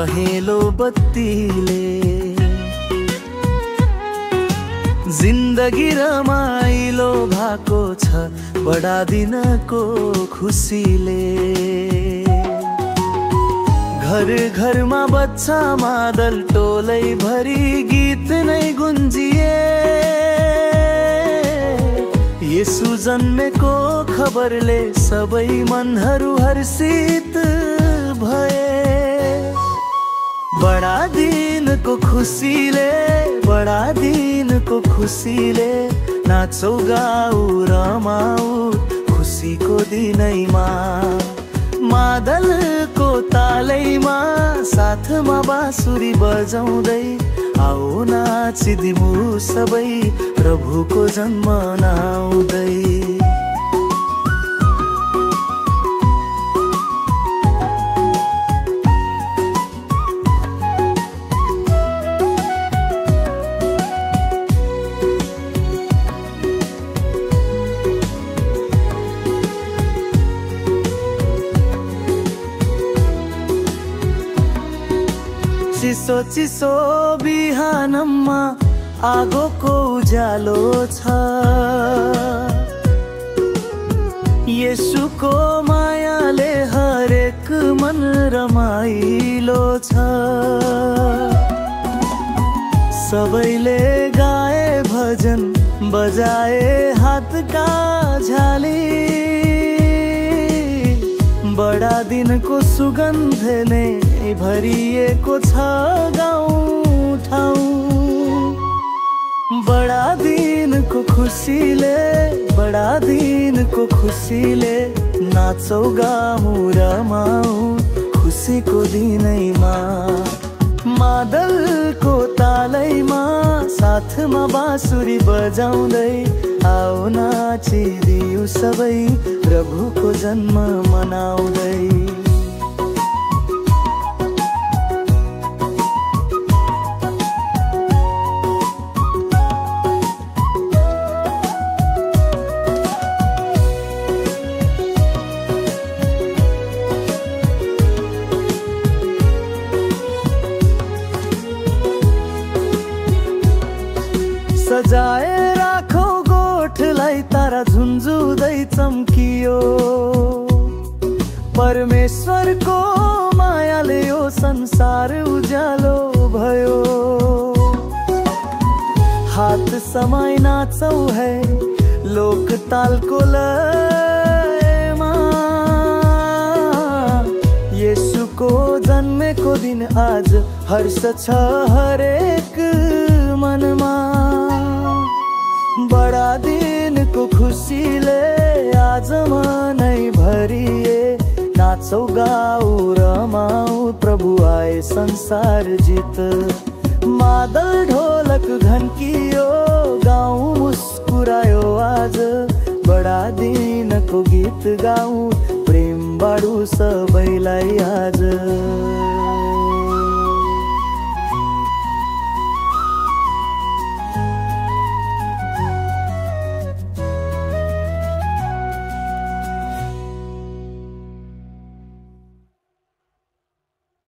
पहेँलो बत्तीले जिन्दगी रमाइलो भएको छ बडा दिनको खुसीले। घर घरमा बच्चा मादल टोलै भरी गीत नै गुन्जिए। येशू जन्मेको खबरले सबै मनहरू हर्षित भए। बडा दिनको खुसीले, बडा दिनको खुसीले नाचौ गाऊ रमाऊ खुसीको दिनैमा। मादलको तालैमा साथमा बाँसुरी बजाउँदै आओ नाचिदिमु सबै प्रभुको जन्म मनाउँदै। चिसो चिसो बिहानमा आगोको उज्यालो छ। येशूको मायाले हरेक मन रमाइलो छ। सबैले गाए भजन बजाए हातका झाली। बडा दिनको सुगन्धले भरिएको छ गाउँ ठाउँ। बडा दिनको खुसीले, बडा दिनको खुसीले नाचौ गाउँ रमाऊ खुसीको दिनैमा। मादलको तालैमा साथमा बाँसुरी बजाउँदै आओ नाचिदिऊ सबै प्रभुको जन्म मनाउँदै। सजाए राखौ गोठलाई तारा झुन्झुँदै चम्कियो। परमेश्वरको मायाले यो संसार उज्यालो भयो। हात समाई नाचौ है लोक तालको लयमा। येशूको जन्मेको दिन आज हर्ष छ हरेक मनमा। बडा दिनको खुसीले आज मनै भरिए। नाचौ गाऊ रमाऊ प्रभु आए संसार जित। मादल ढोलक घन्कियो गाउँ मुस्कुरायो आज। बडा दिनको गीत गाउँ प्रेम बाडु सबैलाई आज।